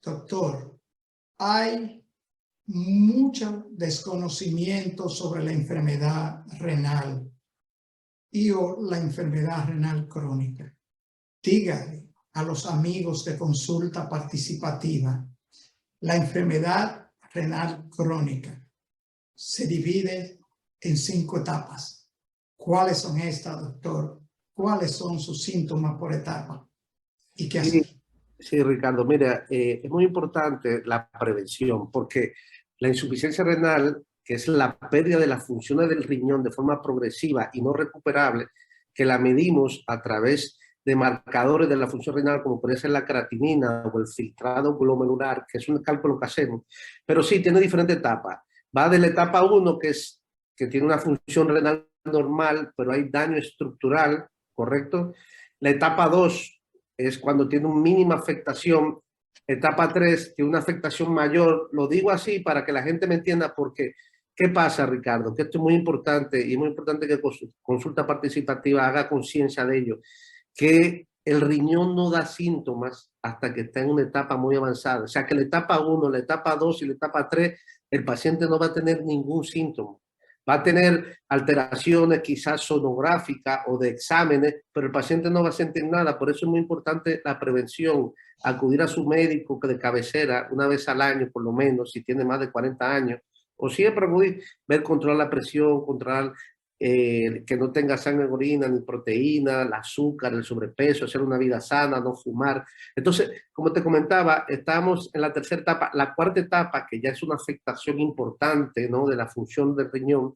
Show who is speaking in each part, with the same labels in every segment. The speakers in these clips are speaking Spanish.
Speaker 1: Doctor, hay mucho desconocimiento sobre la enfermedad renal o la enfermedad renal crónica. Dígale a los amigos de Consulta Participativa, la enfermedad renal crónica se divide en 5 etapas. ¿Cuáles son estas, doctor? ¿Cuáles son sus síntomas por etapa? ¿Y qué hacer?
Speaker 2: Sí, Ricardo, mira, es muy importante la prevención porque la insuficiencia renal, que es la pérdida de las funciones del riñón de forma progresiva y no recuperable, que la medimos a través de marcadores de la función renal, como puede ser la creatinina o el filtrado glomerular, que es un cálculo que hacemos, pero sí, tiene diferentes etapas. Va de la etapa 1, que tiene una función renal normal, pero hay daño estructural, ¿correcto? La etapa 2 es cuando tiene una mínima afectación. Etapa 3 tiene una afectación mayor. Lo digo así para que la gente me entienda porque, ¿qué pasa, Ricardo? Que esto es muy importante y muy importante que Consulta Participativa haga conciencia de ello, que el riñón no da síntomas hasta que está en una etapa muy avanzada. O sea, que la etapa 1, la etapa 2 y la etapa 3, el paciente no va a tener ningún síntoma. Va a tener alteraciones quizás sonográficas o de exámenes, pero el paciente no va a sentir nada. Por eso es muy importante la prevención, acudir a su médico de cabecera una vez al año, por lo menos, si tiene más de 40 años, o siempre acudir, ver, controlar la presión, controlar que no tenga sangre, orina, ni proteína, el azúcar, el sobrepeso, hacer una vida sana, no fumar. Entonces, como te comentaba, estamos en la tercera etapa. La cuarta etapa, que ya es una afectación importante, ¿no?, de la función del riñón,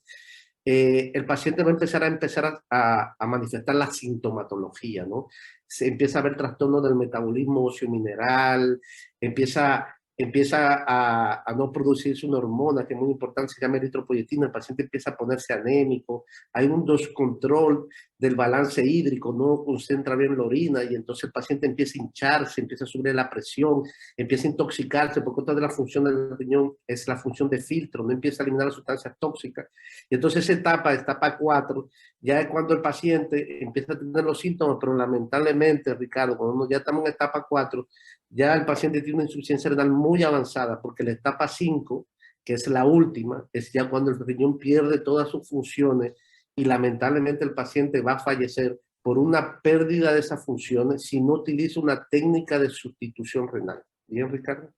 Speaker 2: el paciente va a empezar a manifestar la sintomatología, ¿no? Se empieza a ver trastorno del metabolismo óseo mineral, empieza a no producirse una hormona que es muy importante, se llama eritropoyetina, el paciente empieza a ponerse anémico, hay un descontrol del balance hídrico, no concentra bien la orina y entonces el paciente empieza a hincharse, empieza a subir la presión, empieza a intoxicarse, porque otra de las funciones del riñón es la función de filtro, no empieza a eliminar las sustancias tóxicas. Y entonces esa etapa 4, ya es cuando el paciente empieza a tener los síntomas, pero lamentablemente, Ricardo, cuando ya estamos en etapa 4, ya el paciente tiene una insuficiencia renal muy avanzada, porque la etapa 5, que es la última, es ya cuando el riñón pierde todas sus funciones y lamentablemente el paciente va a fallecer por una pérdida de esas funciones si no utiliza una técnica de sustitución renal. ¿Bien, Ricardo?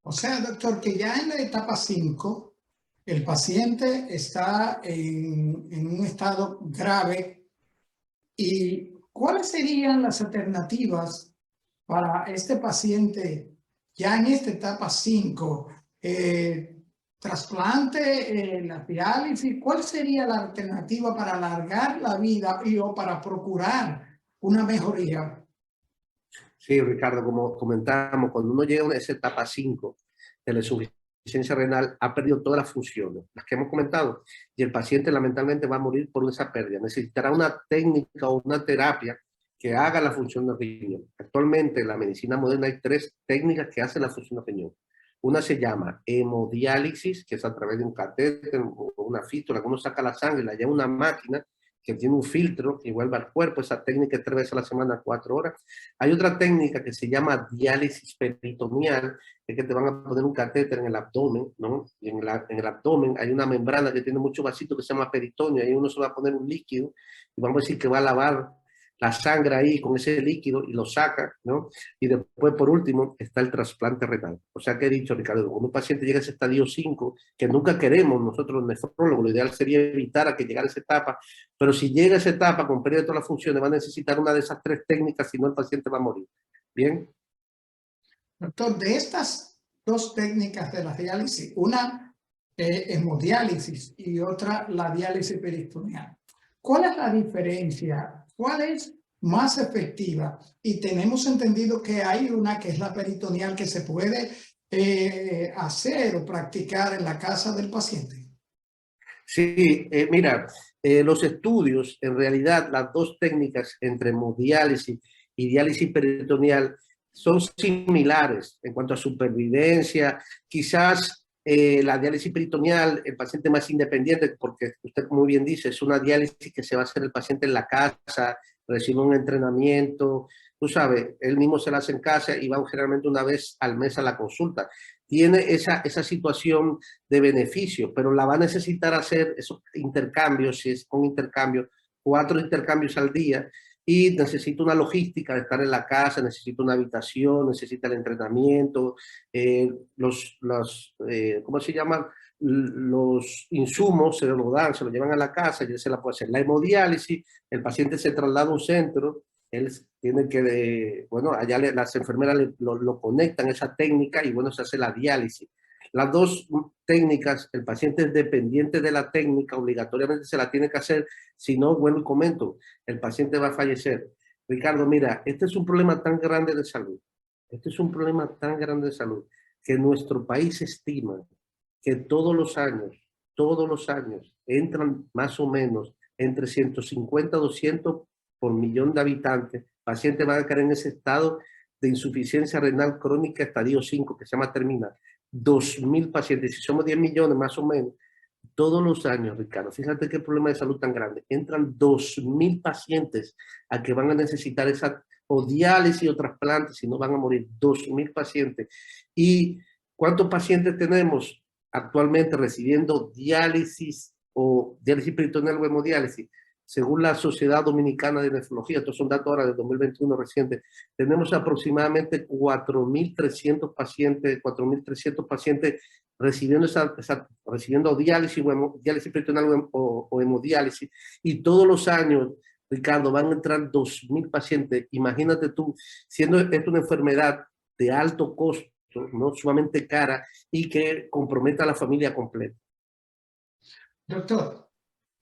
Speaker 1: O sea, doctor, que ya en la etapa 5, el paciente está en un estado grave. ¿Y cuáles serían las alternativas para este paciente ya en esta etapa 5? Trasplante, la diálisis. ¿Cuál sería la alternativa para alargar la vida o para procurar una mejoría?
Speaker 2: Sí, Ricardo, como comentamos, cuando uno llega a esa etapa 5 de la insuficiencia renal, ha perdido todas las funciones, las que hemos comentado, y el paciente lamentablemente va a morir por esa pérdida. Necesitará una técnica o una terapia que haga la función del riñón. Actualmente en la medicina moderna hay 3 técnicas que hacen la función del riñón. Una se llama hemodiálisis, que es a través de un catéter o una fístula, que uno saca la sangre, la lleva a una máquina que tiene un filtro que vuelve al cuerpo. Esa técnica es 3 veces a la semana, 4 horas. Hay otra técnica que se llama diálisis peritoneal, es que te van a poner un catéter en el abdomen, ¿no? Y en el abdomen hay una membrana que tiene muchos vasitos que se llama peritoneo, y ahí uno se va a poner un líquido, y vamos a decir que va a lavar la sangre ahí con ese líquido y lo saca, ¿no? Y después, por último, está el trasplante renal. O sea que he dicho, Ricardo, cuando un paciente llega a ese estadio 5, que nunca queremos nosotros los nefrólogos, lo ideal sería evitar a que llegara a esa etapa, pero si llega a esa etapa con pérdida de todas las funciones, va a necesitar una de esas 3 técnicas, si no el paciente va a morir. ¿Bien?
Speaker 1: Doctor, de estas 2 técnicas de la diálisis, una hemodiálisis y otra la diálisis peritoneal, ¿cuál es la diferencia? ¿Cuál es más efectiva? Y tenemos entendido que hay una que es la peritoneal que se puede hacer o practicar en la casa del paciente.
Speaker 2: Sí, mira, los estudios, en realidad, las 2 técnicas entre hemodiálisis y diálisis peritoneal son similares en cuanto a supervivencia. Quizás la diálisis peritoneal, el paciente más independiente, porque usted muy bien dice, es una diálisis que se va a hacer el paciente en la casa, recibe un entrenamiento, tú sabes, él mismo se la hace en casa y va generalmente una vez al mes a la consulta. Tiene esa situación de beneficio, pero la va a necesitar hacer esos intercambios, si es con intercambio, 4 intercambios al día, y necesita una logística de estar en la casa, necesita una habitación, necesita el entrenamiento, ¿cómo se llaman? Los insumos se lo dan, se lo llevan a la casa y él se la puede hacer. La hemodiálisis, el paciente se traslada a un centro, él tiene que, bueno, allá las enfermeras lo conectan a esa técnica y bueno, se hace la diálisis. Las dos técnicas, el paciente es dependiente de la técnica, obligatoriamente se la tiene que hacer, si no, vuelvo y comento, el paciente va a fallecer. Ricardo, mira, este es un problema tan grande de salud, este es un problema tan grande de salud, que nuestro país estima que todos los años, entran más o menos entre 150 a 200 por millón de habitantes, pacientes van a caer en ese estado de insuficiencia renal crónica estadio 5, que se llama terminal. 2.000 pacientes, si somos 10 millones más o menos, todos los años, Ricardo, fíjate qué problema de salud tan grande, entran 2.000 pacientes a que van a necesitar esa o diálisis o trasplante, si no van a morir 2.000 pacientes. ¿Y cuántos pacientes tenemos actualmente recibiendo diálisis o diálisis peritoneal o hemodiálisis? Según la Sociedad Dominicana de Nefrología, estos son datos ahora de 2021 recientes, tenemos aproximadamente 4.300 pacientes recibiendo, recibiendo diálisis, diálisis peritoneal o hemodiálisis, y todos los años, Ricardo, van a entrar 2.000 pacientes. Imagínate tú, siendo esto una enfermedad de alto costo, no sumamente cara, y que comprometa a la familia completa.
Speaker 1: Doctor,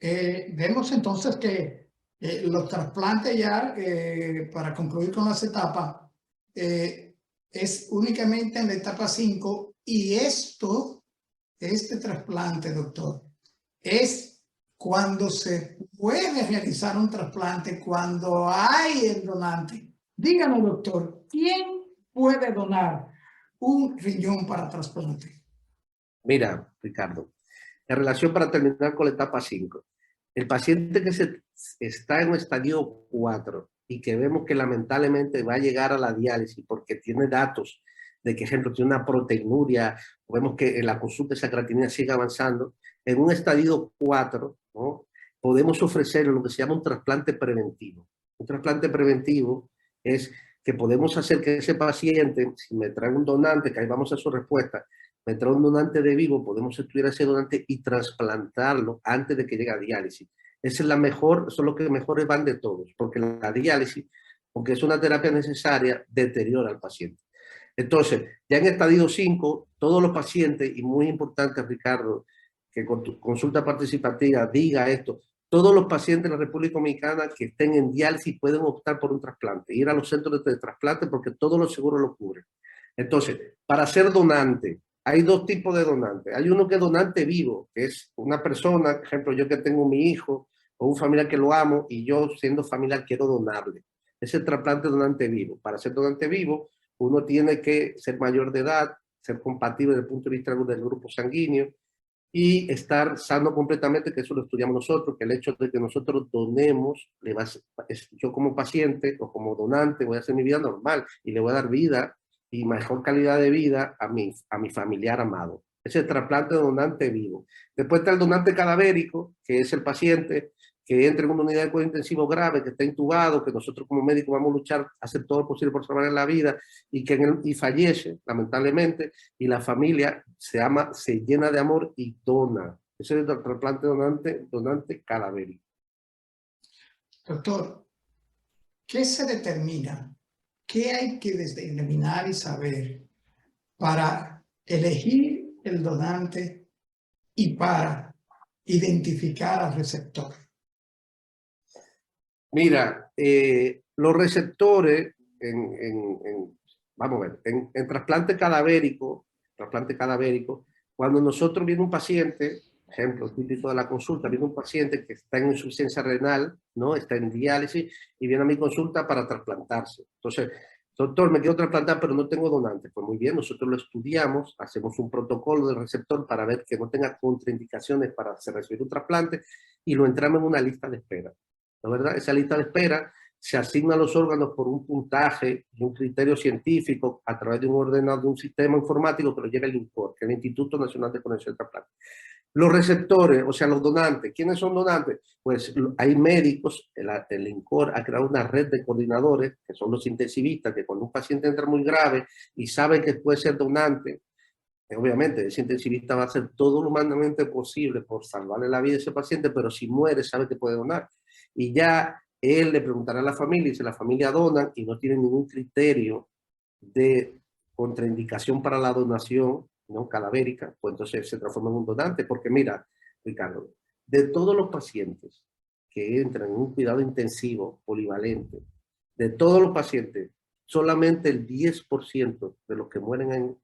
Speaker 1: vemos entonces que los trasplantes ya, para concluir con las etapas, es únicamente en la etapa 5 y este trasplante, doctor, es cuando se puede realizar un trasplante, cuando hay el donante. Díganos, doctor, ¿quién puede donar un riñón para trasplante?
Speaker 2: Mira, Ricardo, en relación para terminar con la etapa 5, el paciente que está en un estadio 4 y que vemos que lamentablemente va a llegar a la diálisis porque tiene datos de que, ejemplo, tiene una proteinuria, vemos que en la consulta esa creatinina sigue avanzando, en un estadio 4, ¿no?, podemos ofrecer lo que se llama un trasplante preventivo. Un trasplante preventivo es que podemos hacer que ese paciente, si me trae un donante, que ahí vamos a su respuesta, me trae un donante de vivo, podemos estudiar ese donante y trasplantarlo antes de que llegue a diálisis. Esa es la mejor, son los que mejores van de todos, porque la diálisis, aunque es una terapia necesaria, deteriora al paciente. Entonces, ya en estadio 5, todos los pacientes, y muy importante, Ricardo, que con tu consulta participativa diga esto, todos los pacientes de la República Dominicana que estén en diálisis pueden optar por un trasplante, ir a los centros de trasplante porque todos los seguros lo cubren. Entonces, para ser donante, hay dos tipos de donantes. Hay uno que es donante vivo, que es una persona, por ejemplo, yo que tengo mi hijo o un familiar que lo amo y yo siendo familiar quiero donarle. Es el trasplante donante vivo. Para ser donante vivo, uno tiene que ser mayor de edad, ser compatible desde el punto de vista del grupo sanguíneo y estar sano completamente, que eso lo estudiamos nosotros, que el hecho de que nosotros donemos, yo como paciente o como donante voy a hacer mi vida normal y le voy a dar vida y mejor calidad de vida a mi familiar amado. Ese es el trasplante de donante vivo. Después está el donante cadavérico, que es el paciente que entra en una unidad de cuidado intensivo grave, que está intubado, que nosotros como médicos vamos a luchar, hacer todo lo posible por salvarle la vida, y que fallece, lamentablemente, y la familia se llena de amor y dona. Ese es el trasplante donante cadavérico.
Speaker 1: Doctor, ¿qué se determina? ¿Qué hay que determinar y saber para elegir el donante y para identificar al receptor?
Speaker 2: Mira, los receptores vamos a ver, en trasplante cadavérico, cuando nosotros viene un paciente, ejemplo típico de la consulta, viene un paciente que está en insuficiencia renal, ¿no?, está en diálisis y viene a mi consulta para trasplantarse. Entonces, doctor, me quiero trasplantar, pero no tengo donante. Pues muy bien, nosotros lo estudiamos, hacemos un protocolo del receptor para ver que no tenga contraindicaciones para recibir un trasplante y lo entramos en una lista de espera. ¿La verdad? Esa lista de espera se asignan los órganos por un puntaje y un criterio científico a través de un ordenador, de un sistema informático que lo lleva el INCOR, que es el Instituto Nacional de Conexión de Trasplantes. Los receptores, o sea, los donantes, ¿quiénes son donantes? Pues hay médicos, el INCOR ha creado una red de coordinadores, que son los intensivistas, que cuando un paciente entra muy grave y sabe que puede ser donante, obviamente ese intensivista va a hacer todo lo humanamente posible por salvarle la vida a ese paciente, pero si muere sabe que puede donar. Y ya él le preguntará a la familia, y si la familia dona y no tiene ningún criterio de contraindicación para la donación, ¿no? Cadavérica, pues entonces se transforma en un donante. Porque mira, Ricardo, de todos los pacientes que entran en un cuidado intensivo polivalente, de todos los pacientes, solamente el 10% de los que mueren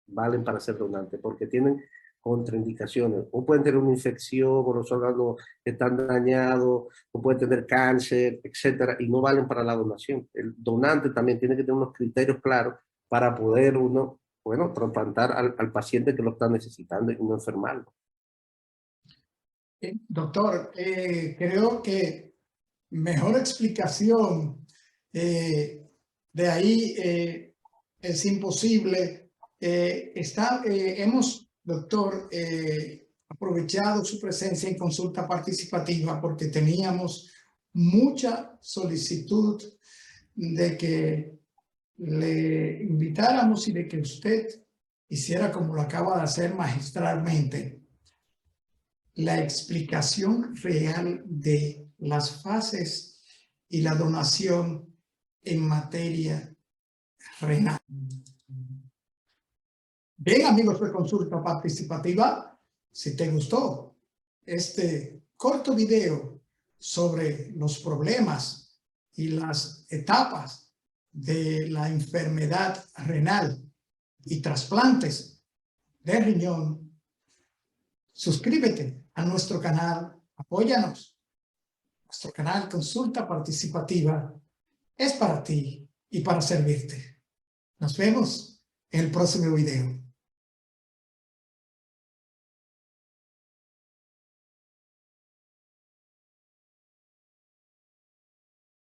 Speaker 2: valen para ser donantes, porque tienen contraindicaciones, o pueden tener una infección, o los órganos están dañados, o pueden tener cáncer, etcétera, y no valen para la donación. El donante también tiene que tener unos criterios claros para poder uno, bueno, trasplantar al paciente que lo está necesitando y no enfermarlo.
Speaker 1: Doctor, creo que mejor explicación de ahí es imposible. Hemos, doctor, aprovechado su presencia en consulta participativa porque teníamos mucha solicitud de que le invitáramos y de que usted hiciera, como lo acaba de hacer magistralmente, la explicación real de las fases y la donación en materia renal. Bien, amigos de Consulta Participativa, si te gustó este corto video sobre los problemas y las etapas de la enfermedad renal y trasplantes de riñón, suscríbete a nuestro canal, apóyanos. Nuestro canal Consulta Participativa es para ti y para servirte. Nos vemos en el próximo video.